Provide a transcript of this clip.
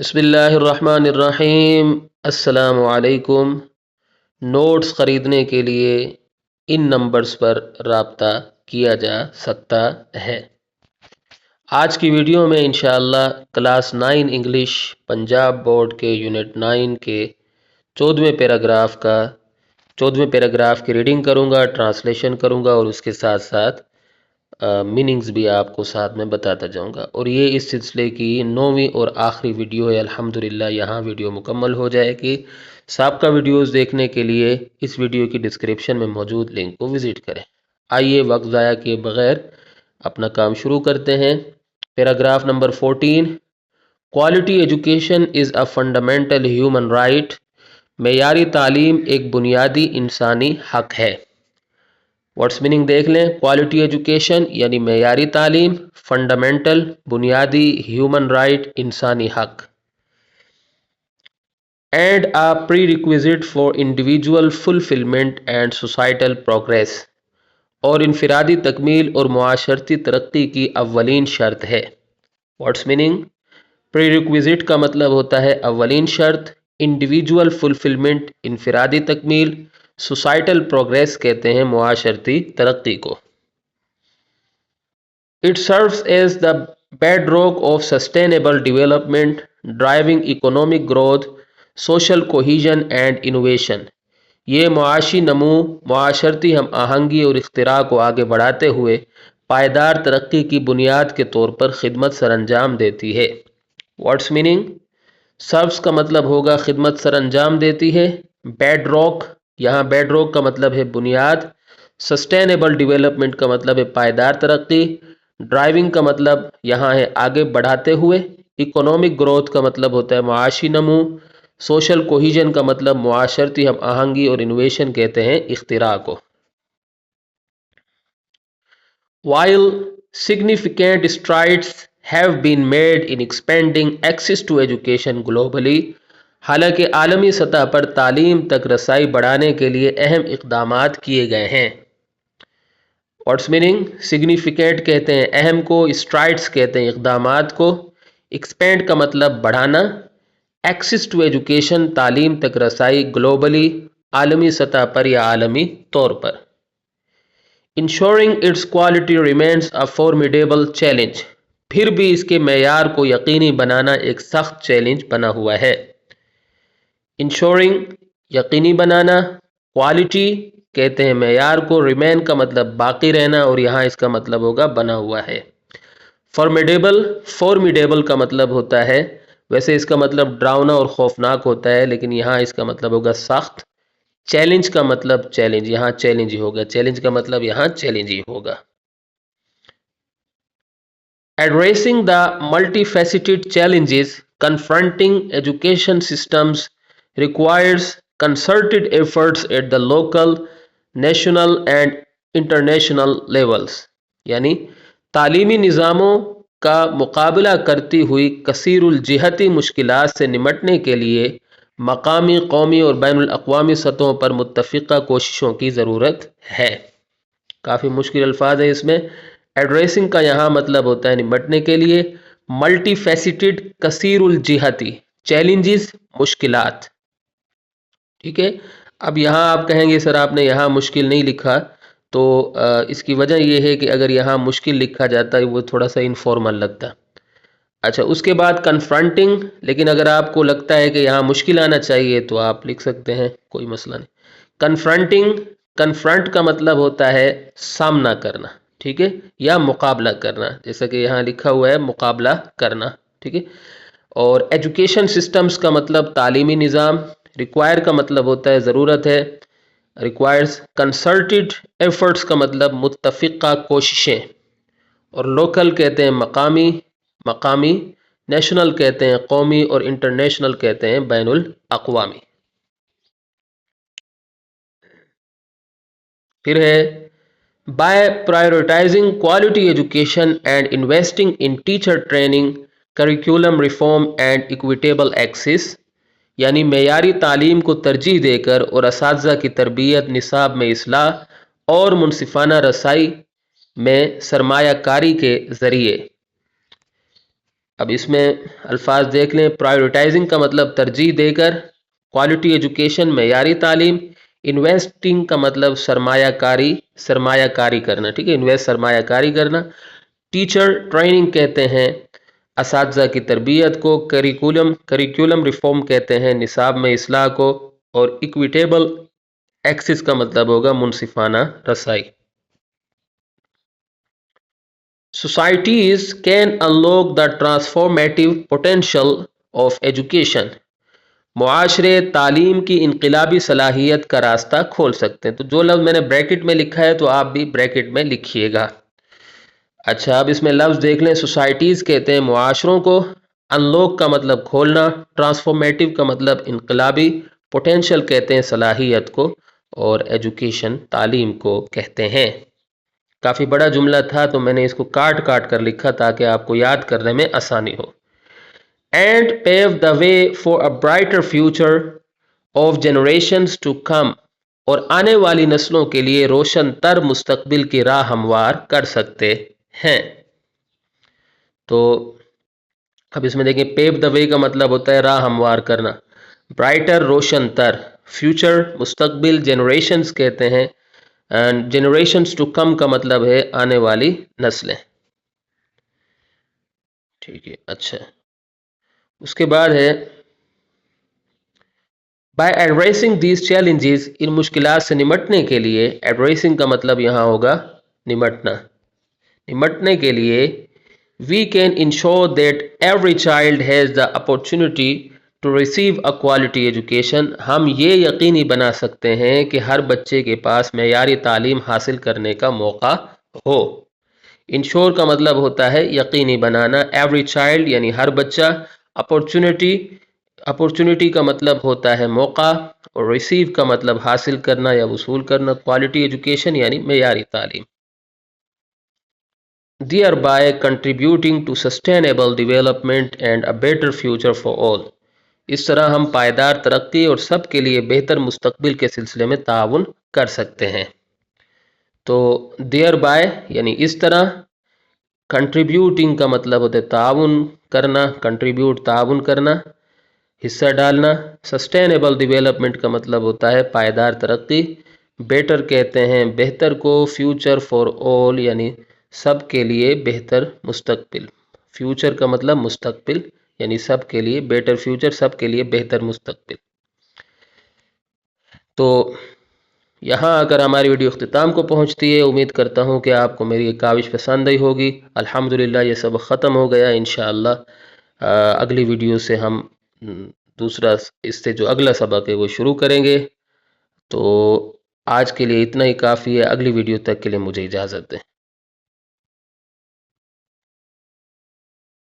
بسم اللہ الرحمن الرحیم۔ السلام علیکم۔ نوٹس خریدنے کے لیے ان نمبرز پر رابطہ کیا جا سکتا ہے۔ آج کی ویڈیو میں انشاءاللہ کلاس 9 انگلش پنجاب بورڈ کے یونٹ 9 کے 14ویں پیراگراف کی ریڈنگ کروں گا، ٹرانسلیشن کروں گا اور اس کے ساتھ ساتھ میننگز بھی آپ کو ساتھ میں بتاتا جاؤں گا، اور یہ اس سلسلے کی 9ویں اور آخری ویڈیو ہے۔ الحمدللہ یہاں ویڈیو مکمل ہو جائے گی۔ سابقہ ویڈیوز دیکھنے کے لیے اس ویڈیو کی ڈسکرپشن میں موجود لنک کو وزٹ کریں۔ آئیے وقت ضائع کیے بغیر اپنا کام شروع کرتے ہیں۔ Paragraph number 14، quality education is a fundamental human right. معیاری تعلیم ایک بنیادی انسانی حق ہے۔ واٹس میننگ دیکھ لیں۔ کوالٹی ایجوکیشن یعنی معیاری تعلیم، فنڈامنٹل بنیادی، ہیومن رائٹ انسانی حق، and a prerequisite for individual fulfilment and societal progress, اور انفرادی تکمیل اور معاشرتی ترقی کی اولین شرط ہے۔ What's meaning? پری ریکویزٹ کا مطلب ہوتا ہے اولین شرط، انڈیویجول فلفلمنٹ انفرادی تکمیل، سوسائٹل پروگریس کہتے ہیں معاشرتی ترقی کو۔ It serves as the bedrock of sustainable development, driving economic growth, social cohesion and innovation۔ یہ معاشی نمو، معاشرتی ہم آہنگی اور اختراع کو آگے بڑھاتے ہوئے پائیدار ترقی کی بنیاد کے طور پر خدمت سر انجام دیتی ہے۔ What's meaning? سروس کا مطلب ہوگا خدمت سر انجام دیتی ہے۔ بیڈ راک، یہاں بیڈ راک کا مطلب ہے بنیاد۔ سسٹینیبل ڈیولپمنٹ کا مطلب ہے پائیدار ترقی۔ ڈرائیونگ کا مطلب یہاں ہے آگے بڑھاتے ہوئے۔ اکنامک گروتھ کا مطلب ہوتا ہے معاشی نمو۔ سوشل کوہیجن کا مطلب معاشرتی ہم آہنگی، اور انوویشن کہتے ہیں اختراع کو۔ While significant strides have been made in expanding access to education globally، حالانکہ عالمی سطح پر تعلیم تک رسائی بڑھانے کے لیے اہم اقدامات کیے گئے ہیں۔ What's meaning? سگنیفیکینٹ کہتے ہیں اہم کو، اسٹرائڈس کہتے ہیں اقدامات کو، ایکسپینڈ کا مطلب بڑھانا، ایکسس ٹو ایجوکیشن تعلیم تک رسائی، گلوبلی عالمی سطح پر یا عالمی طور پر۔ Ensuring its quality remains a formidable challenge, پھر بھی اس کے معیار کو یقینی بنانا ایک سخت چیلنج بنا ہوا ہے۔ انشورنگ یقینی بنانا، کوالٹی کہتے ہیں معیار کو، ریمین کا مطلب باقی رہنا، اور یہاں اس کا مطلب ہوگا بنا ہوا ہے۔ فارمیڈیبل کا مطلب ہوتا ہے، ویسے اس کا مطلب ڈراؤنا اور خوفناک ہوتا ہے، لیکن یہاں اس کا مطلب ہوگا سخت۔ چیلنج کا مطلب چیلنج، یہاں چیلنج ہی ہوگا۔ چیلنج کا مطلب یہاں چیلنج ہی ہوگا۔ Addressing the multifaceted challenges confronting education systems requires concerted efforts at the local, national and international levels، یعنی تعلیمی نظاموں کا مقابلہ کرتی ہوئی کثیر الجہتی مشکلات سے نمٹنے کے لیے مقامی، قومی اور بین الاقوامی سطحوں پر متفقہ کوششوں کی ضرورت ہے۔ کافی مشکل الفاظ ہیں اس میں۔ ایڈریسنگ کا یہاں مطلب ہوتا ہے نمٹنے کے لیے، ملٹی فیسیٹڈ کثیر الجہتی، چیلنجز مشکلات، ٹھیک ہے۔ اب یہاں آپ کہیں گے سر آپ نے یہاں مشکل نہیں لکھا، تو اس کی وجہ یہ ہے کہ اگر یہاں مشکل لکھا جاتا ہے وہ تھوڑا سا انفارمل لگتا۔ اچھا، اس کے بعد کنفرنٹنگ، لیکن اگر آپ کو لگتا ہے کہ یہاں مشکل آنا چاہیے تو آپ لکھ سکتے ہیں، کوئی مسئلہ نہیں۔ کنفرنٹنگ، کنفرنٹ کا مطلب ہوتا ہے سامنا کرنا، ٹھیک ہے، یا مقابلہ کرنا، جیسا کہ یہاں لکھا ہوا ہے مقابلہ کرنا، ٹھیک ہے۔ اور ایجوکیشن سسٹمز کا مطلب تعلیمی نظام۔ ریکوائر کا مطلب ہوتا ہے ضرورت ہے، ریکوائرز۔ کنسرٹڈ ایفرٹس کا مطلب متفقہ کوششیں، اور لوکل کہتے ہیں مقامی، نیشنل کہتے ہیں قومی، اور انٹرنیشنل کہتے ہیں بین الاقوامی۔ پھر ہے by prioritising quality education and investing in teacher training, curriculum reform and equitable access, یعنی معیاری تعلیم کو ترجیح دے کر اور اساتذہ کی تربیت، نصاب میں اصلاح اور منصفانہ رسائی میں سرمایہ کاری کے ذریعے۔ اب اس میں الفاظ دیکھ لیں. پرائیورٹائزنگ کا مطلب ترجیح دے کر، کوالٹی ایجوکیشن معیاری تعلیم، انویسٹنگ کا مطلب سرمایہ کاری کرنا، ٹھیک ہے، انویسٹ سرمایہ کاری کرنا. ٹیچر ٹریننگ کہتے ہیں اساتذہ کی تربیت کو. کریکولم ریفارم کہتے ہیں نصاب میں اصلاح کو. اور ایکویٹیبل ایکسس کا مطلب ہوگا منصفانہ رسائی. Societies can unlock the transformative potential of education. معاشرے تعلیم کی انقلابی صلاحیت کا راستہ کھول سکتے ہیں. تو جو لفظ میں نے بریکٹ میں لکھا ہے تو آپ بھی بریکٹ میں لکھیے گا. اچھا اب اس میں لفظ دیکھ لیں. سوسائٹیز کہتے ہیں معاشروں کو، انلوک کا مطلب کھولنا، ٹرانسفارمیٹیو کا مطلب انقلابی، پوٹینشل کہتے ہیں صلاحیت کو، اور ایجوکیشن تعلیم کو کہتے ہیں. کافی بڑا جملہ تھا تو میں نے اس کو کاٹ کر لکھا تاکہ آپ کو یاد کرنے میں آسانی ہو. And pave the way for a brighter future of generations to come, اور آنے والی نسلوں کے لیے روشن تر مستقبل کی راہ ہموار کر سکتے ہیں. تو اب اس میں دیکھیں پیو دا وے کا مطلب ہوتا ہے راہ ہموار کرنا، برائٹر روشن تر، فیوچر مستقبل، جنریشنز کہتے ہیں اینڈ جنریشنز ٹو کم کا مطلب ہے آنے والی نسلیں. ٹھیک ہے. اچھا اس کے بعد ہے بائی ایڈریسنگ دیز چیلنجز، ان مشکلات سے نمٹنے کے لیے. ایڈریسنگ کا مطلب یہاں ہوگا نمٹنے کے لیے we can ensure that every child has the opportunity to receive a quality education. ہم یہ یقینی بنا سکتے ہیں کہ ہر بچے کے پاس معیاری تعلیم حاصل کرنے کا موقع ہو. انشور کا مطلب ہوتا ہے یقینی بنانا. ایوری چائلڈ یعنی ہر بچہ، اپرچونٹی کا مطلب ہوتا ہے موقع، اور ریسیو کا مطلب حاصل کرنا یا وصول کرنا. کوالٹی ایجوکیشن یعنی معیاری تعلیم. thereby contributing to sustainable development and a better future for all. اس طرح ہم پائیدار ترقی اور سب کے لیے بہتر مستقبل کے سلسلے میں تعاون کر سکتے ہیں. تو thereby یعنی اس طرح، contributing کا مطلب ہوتا ہے تعاون کرنا، contribute تعاون کرنا، حصہ ڈالنا. sustainable development کا مطلب ہوتا ہے پائیدار ترقی. better کہتے ہیں بہتر کو. future for all یعنی سب کے لیے بہتر مستقبل. فیوچر کا مطلب مستقبل یعنی سب کے لیے بیٹر فیوچر، سب کے لیے بہتر مستقبل. تو یہاں اگر ہماری ویڈیو اختتام کو پہنچتی ہے، امید کرتا ہوں کہ آپ کو میری یہ کاوش پسند آئی ہوگی. الحمدللہ یہ سبق ختم ہو گیا. انشاءاللہ اگلی ویڈیو سے ہم دوسرا، اس سے جو اگلا سبق ہے وہ شروع کریں گے. تو آج کے لیے اتنا ہی کافی ہے. اگلی ویڈیو تک کے لیے مجھے اجازت دیں.